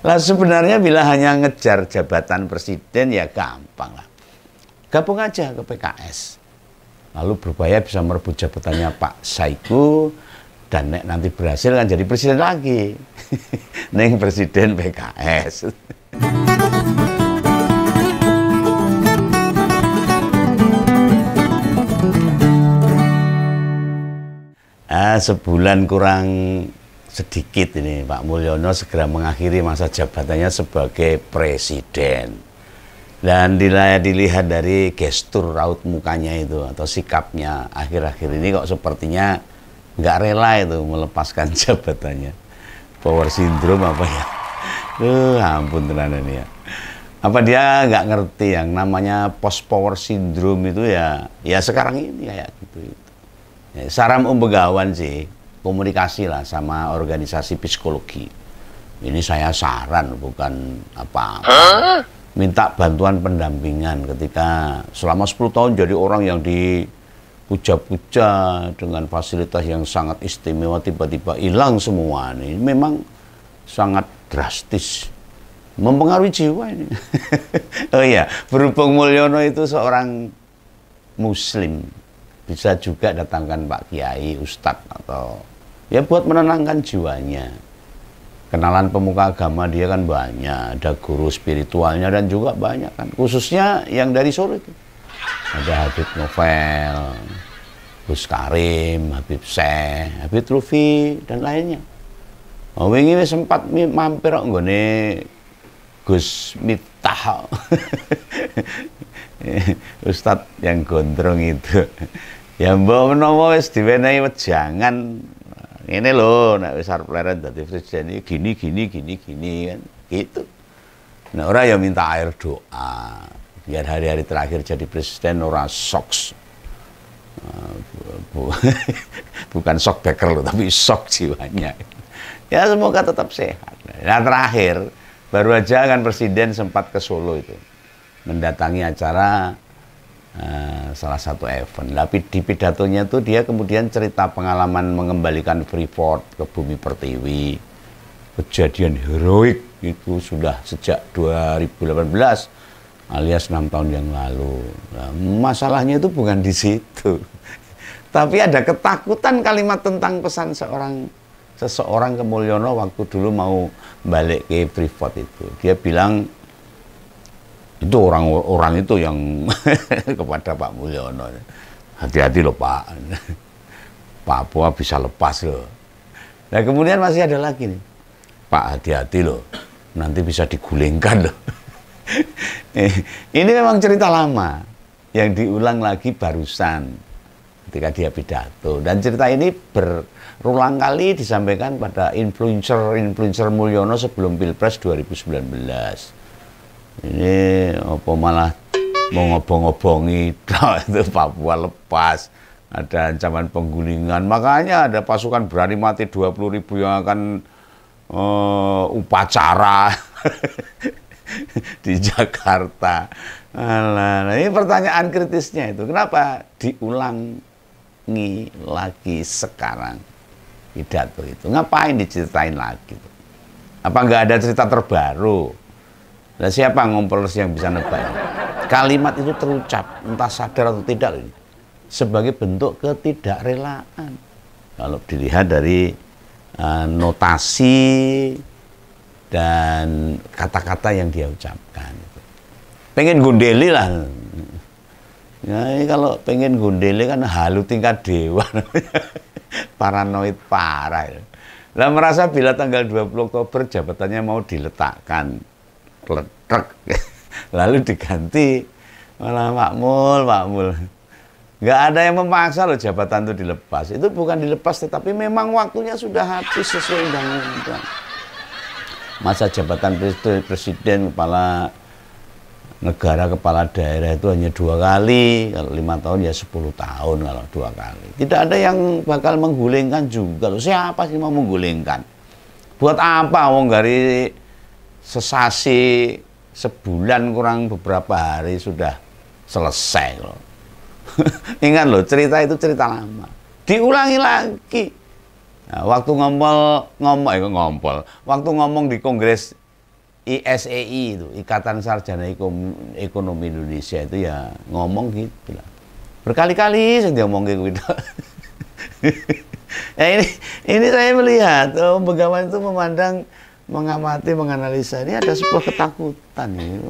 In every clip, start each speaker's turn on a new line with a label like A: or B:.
A: Lah sebenarnya bila hanya ngejar jabatan presiden ya gampang lah. Gabung aja ke PKS. Lalu berupaya bisa merebut jabatannya Pak Saiku, dan nanti berhasil kan jadi presiden lagi. Neng presiden PKS. Sebulan kurang sedikit ini Pak Mulyono segera mengakhiri masa jabatannya sebagai presiden. Dan dilihat dari gestur raut mukanya itu atau sikapnya akhir-akhir ini kok sepertinya nggak rela itu melepaskan jabatannya. Power syndrome apa ya? Ampun tenan ini ya. Apa dia nggak ngerti yang namanya post power syndrome itu ya sekarang ini kayak gitu. Ya, saran Begawan sih komunikasi lah sama organisasi psikologi. Ini saya saran bukan apa-apa. Minta bantuan pendampingan ketika selama 10 tahun jadi orang yang dipuja-puja dengan fasilitas yang sangat istimewa tiba-tiba hilang semua. Ini memang sangat drastis. Mempengaruhi jiwa ini. Oh iya, berhubung Mulyono itu seorang Muslim, bisa juga datangkan Pak Kiai, Ustadz atau ya buat menenangkan jiwanya. Kenalan pemuka agama dia kan banyak, ada guru spiritualnya dan juga banyak kan, khususnya yang dari Solo itu. Ada Habib Novel, Gus Karim, Habib Syekh, Habib Lufi dan lainnya. Oh, wingi sempat mampir kok nggone Gus Miftah. Ustadz yang gondrong itu. Ya mbok menawa wis diwenehi wejangan ini loh, nek wis arep leren dadi presiden iki gini kan gitu. Nah, orang yang minta air doa biar hari-hari terakhir jadi presiden ora shock. Bukan shock beker loh, tapi shock jiwanya. Ya semoga tetap sehat. Nah terakhir baru aja kan presiden sempat ke Solo itu mendatangi acara salah satu event. Tapi di pidatonya tuh dia kemudian cerita pengalaman mengembalikan Freeport ke bumi pertiwi. Kejadian heroik itu sudah sejak 2018 alias 6 tahun yang lalu. Nah, masalahnya itu bukan di situ. Tapi ada ketakutan kalimat tentang pesan seseorang ke Mulyono waktu dulu mau balik ke Freeport itu. Dia bilang itu orang itu yang kepada Pak Mulyono, hati-hati loh Pak, Papua bisa lepas loh. Nah kemudian masih ada lagi nih, Pak hati-hati loh, nanti bisa digulingkan loh. Ini memang cerita lama yang diulang lagi barusan ketika dia pidato, dan cerita ini berulang kali disampaikan pada influencer Mulyono sebelum Pilpres 2019. Ini apa malah mau ngobong-ngobongi itu Papua lepas, ada ancaman penggulingan, makanya ada pasukan berani mati 20.000 yang akan upacara di Jakarta. Nah, ini pertanyaan kritisnya itu, kenapa diulangi lagi sekarang pidato itu? Ngapain diceritain lagi? Apa nggak ada cerita terbaru? Nah, siapa ngompolers yang bisa nebak? Kalimat itu terucap, entah sadar atau tidak, sebagai bentuk ketidakrelaan. Kalau dilihat dari notasi dan kata-kata yang dia ucapkan. Pengen gundeli lah. Ya, kalau pengen gundeli kan halu tingkat dewa. Paranoid parah. Lah merasa bila tanggal 20 Oktober jabatannya mau diletakkan kletek, lalu diganti malah makmul. Nggak ada yang memaksa loh jabatan itu dilepas. Itu bukan dilepas, tetapi memang waktunya sudah habis sesuai undang-undang. Masa jabatan presiden, kepala negara, kepala daerah itu hanya 2 kali. Kalau 5 tahun ya 10 tahun kalau 2 kali. Tidak ada yang bakal menggulingkan juga loh. Siapa sih mau menggulingkan? Buat apa wong dari sesasi, sebulan kurang beberapa hari sudah selesai loh. Ingat loh, cerita itu cerita lama. Diulangi lagi. Nah, waktu waktu ngomong di Kongres ISEI itu, Ikatan Sarjana Ekonomi Indonesia itu ya ngomong gitu lah. Berkali-kali saya ngomong gitu. Ya ini saya melihat Begawan itu memandang, mengamati, menganalisa ini ada sebuah ketakutan nih,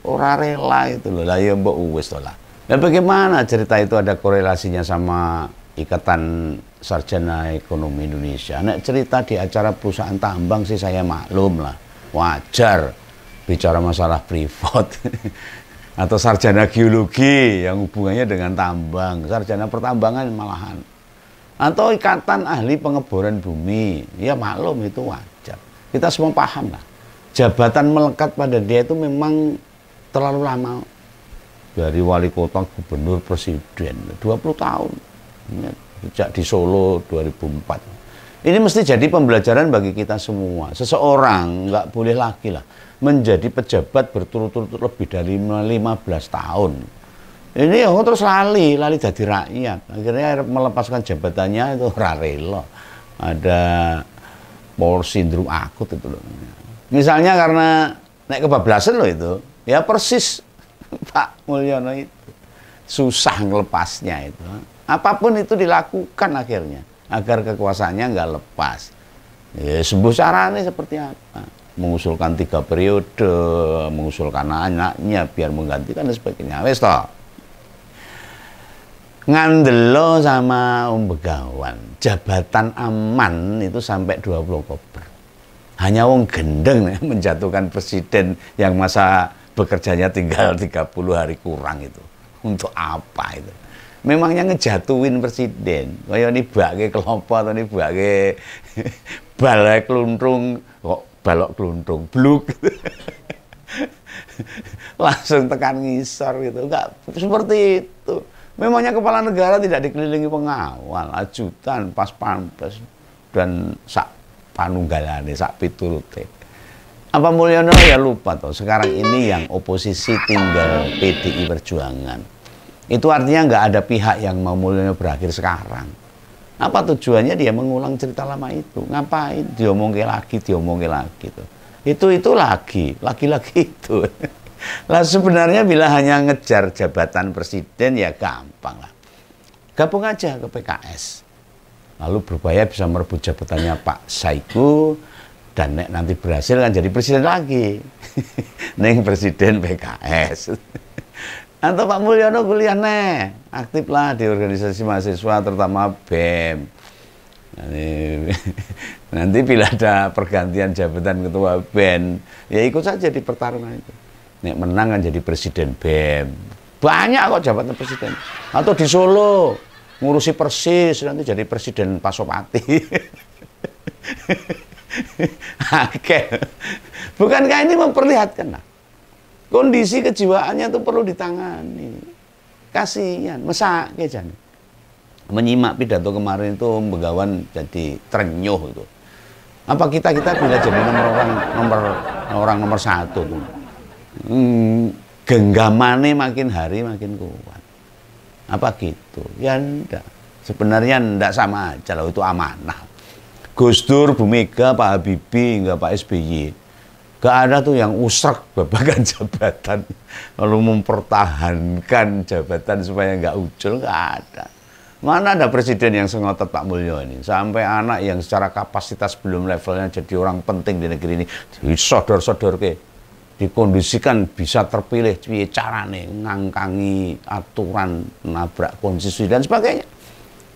A: orang rela itu loh. Lah ya mbok wis to lah. Dan bagaimana cerita itu ada korelasinya sama Ikatan Sarjana Ekonomi Indonesia? Nek cerita di acara perusahaan tambang sih saya maklum lah, wajar bicara masalah privat. Atau sarjana geologi yang hubungannya dengan tambang, sarjana pertambangan malahan. Atau ikatan ahli pengeboran bumi, ya maklum itu wajar. Kita semua paham lah. Jabatan melekat pada dia itu memang terlalu lama. Dari wali kota, gubernur, presiden, 20 tahun. Sejak di Solo 2004. Ini mesti jadi pembelajaran bagi kita semua. Seseorang nggak boleh lagi lah menjadi pejabat berturut-turut lebih dari 15 tahun. Ini terus lali jadi rakyat. Akhirnya melepaskan jabatannya itu rarelo. Ada power syndrome akut itu loh. Misalnya karena naik kebablasan loh itu, ya persis Pak Mulyono itu susah ngelepasnya itu. Apapun itu dilakukan akhirnya agar kekuasaannya nggak lepas. Ya, sembuh caranya seperti apa? Mengusulkan 3 periode, mengusulkan anaknya biar menggantikan dan sebagainya. Wes toh. Ngandelo sama Begawan, jabatan aman itu sampai 20 Oktober. Hanya wong gendeng ya, menjatuhkan presiden yang masa bekerjanya tinggal 30 hari kurang itu. Untuk apa itu? Memangnya ngejatuhin presiden, kaya nibake kelopo atau nibake balai kluntrung, kok balok kluntrung, bluk. Langsung tekan ngisor gitu, enggak seperti itu. Memangnya kepala negara tidak dikelilingi pengawal, ajudan, pas pampres, dan sak panunggalane, sak piturute. Apa Mulyono ya lupa toh, sekarang ini yang oposisi tinggal PDI Perjuangan. Itu artinya nggak ada pihak yang mau Mulyono berakhir sekarang. Apa tujuannya dia mengulang cerita lama itu? Ngapain? Diomongke lagi tuh. Itu lagi itu. Lah sebenarnya bila hanya ngejar jabatan presiden ya gampang lah. Gabung aja ke PKS. Lalu berupaya bisa merebut jabatannya Pak Saiku, dan nanti berhasil kan jadi presiden lagi. Neng presiden PKS. Atau Pak Mulyono kuliah aktif lah di organisasi mahasiswa terutama BEM. Nanti bila ada pergantian jabatan ketua BEM, ya ikut saja di pertarungan itu. Nek menang kan jadi presiden BEM. Banyak kok jabatan presiden. Atau di Solo ngurusi Persis, nanti jadi presiden Pasopati. Oke. Bukankah ini memperlihatkan lah, kondisi kejiwaannya itu perlu ditangani. Kasihan, mesake jan. Menyimak pidato kemarin itu Begawan jadi terenyuh itu. Apa kita bila jadi nomor 1 tuh. Genggamannya makin hari makin kuat. Apa gitu? Ya enggak. Sebenarnya enggak, sama aja loh, itu amanah. Gus Dur, Bu Mega, Pak Habibie, enggak Pak SBY. Gak ada tuh yang usrek babakan jabatan lalu mempertahankan jabatan supaya enggak ucul, enggak ada. Mana ada presiden yang sengotot Pak Mulyo ini, sampai anak yang secara kapasitas belum levelnya jadi orang penting di negeri ini disodor-sodor ke, dikondisikan bisa terpilih piye carane ngangkangi aturan, nabrak konstitusi dan sebagainya.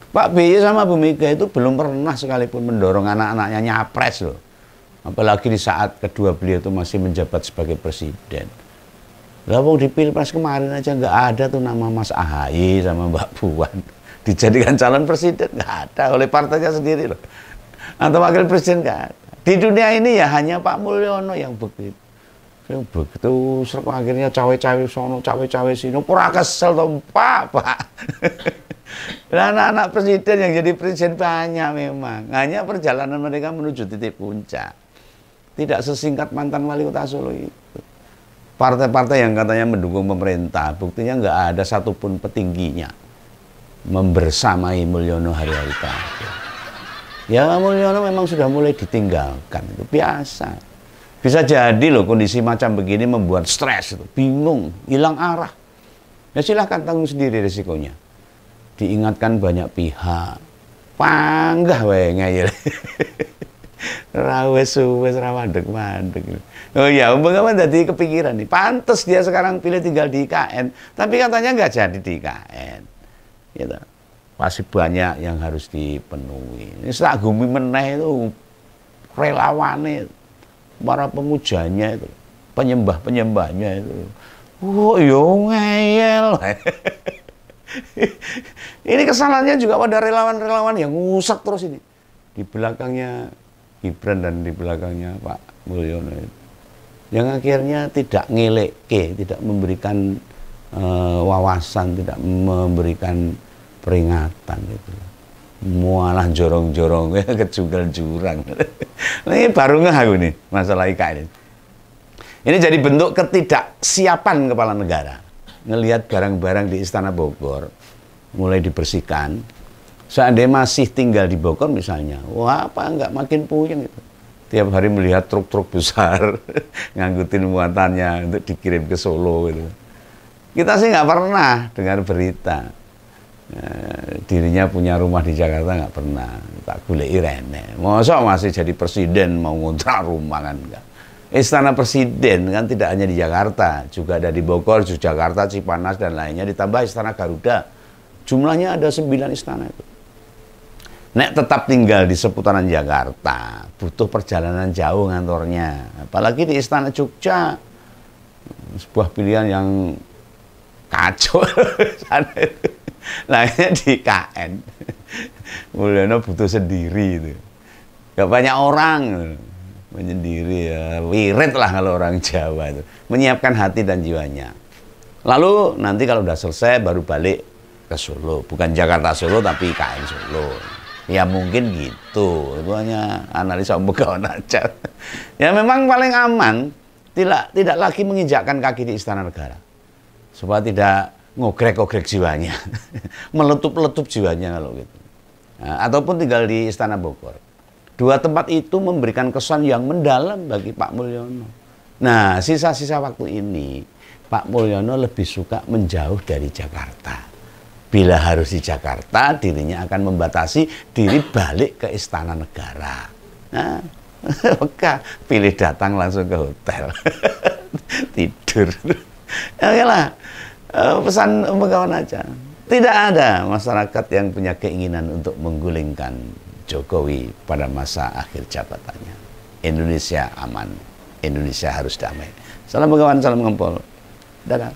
A: Pak BY sama Bu Mega itu belum pernah sekalipun mendorong anak-anaknya nyapres loh. Apalagi di saat kedua beliau itu masih menjabat sebagai presiden. Lah wong di Pilpres kemarin aja nggak ada tuh nama Mas AHY sama Mbak Puan dijadikan calon presiden, nggak ada oleh partainya sendiri loh. Atau wakil presiden nggak ada. Di dunia ini ya hanya Pak Mulyono yang begitu. Begitu seruk akhirnya cawe-cawe sono, cawe-cawe sini, pura kesel toh Pak. Dan anak-anak presiden yang jadi presiden banyak memang. Hanya perjalanan mereka menuju titik puncak. Tidak sesingkat mantan wali kota Solo itu. Partai-partai yang katanya mendukung pemerintah, buktinya nggak ada satupun petingginya membersamai Mulyono hari-hari terakhir. Ya Mulyono memang sudah mulai ditinggalkan, itu biasa. Bisa jadi loh kondisi macam begini membuat stres, bingung, hilang arah. Ya silahkan tanggung sendiri risikonya. Diingatkan banyak pihak, panggah wae ngeyel. Rawes suwes mandek. Oh iya, umpama tadi kepikiran nih, pantes dia sekarang pilih tinggal di IKN, tapi katanya nggak jadi di IKN. Gitu. Masih banyak yang harus dipenuhi. Ini sak gumi meneh itu relawannya, para pemujanya itu, penyembahnya itu. Oh, yo ngeyel. Ini kesalahannya juga pada relawan-relawan yang ngusak terus ini. Di belakangnya Gibran dan di belakangnya Pak Mulyono itu. Yang akhirnya tidak ngeleke, tidak memberikan wawasan, tidak memberikan peringatan gitu. Mualah jorong-jorong ke jurang. Ini baru ngeh aku nih masalah IKN ini. Ini jadi bentuk ketidaksiapan kepala negara. Ngelihat barang-barang di Istana Bogor mulai dibersihkan. Seandainya masih tinggal di Bogor misalnya, wah apa enggak makin puyeng itu. Tiap hari melihat truk-truk besar ngangkutin muatannya untuk dikirim ke Solo gitu. Kita sih nggak pernah dengar berita dirinya punya rumah di Jakarta, nggak pernah. Tak goleki rene. Masa masih jadi presiden mau ngontrak rumah kan enggak. Istana Presiden kan tidak hanya di Jakarta, juga ada di Bogor, Jakarta, Cipanas, dan lainnya, ditambah Istana Garuda. Jumlahnya ada 9 istana itu. Nek tetap tinggal di seputaran Jakarta, butuh perjalanan jauh ngantornya. Apalagi di Istana Jogja, sebuah pilihan yang kacau. Lainnya di KN. Mulyono butuh sendiri itu. Gak banyak orang. Menyendiri ya, wirid lah kalau orang Jawa itu, menyiapkan hati dan jiwanya. Lalu nanti kalau udah selesai baru balik ke Solo, bukan Jakarta Solo tapi IKN Solo. Ya mungkin gitu, itu hanya analisa pegawai aja. Ya memang paling aman tidak lagi menginjakkan kaki di Istana Negara, supaya tidak ngogrek-ngogrek jiwanya, meletup-letup jiwanya kalau gitu. Nah, ataupun tinggal di Istana Bogor. Dua tempat itu memberikan kesan yang mendalam bagi Pak Mulyono. Nah, sisa-sisa waktu ini, Pak Mulyono lebih suka menjauh dari Jakarta. Bila harus di Jakarta, dirinya akan membatasi diri balik ke Istana Negara. Nah, maka pilih datang langsung ke hotel. Tidur. Ya lah, pesan pegawai aja. Tidak ada masyarakat yang punya keinginan untuk menggulingkan Jokowi pada masa akhir jabatannya. Indonesia aman, Indonesia harus damai. Salam Begawan, salam Ngempol. Dadah.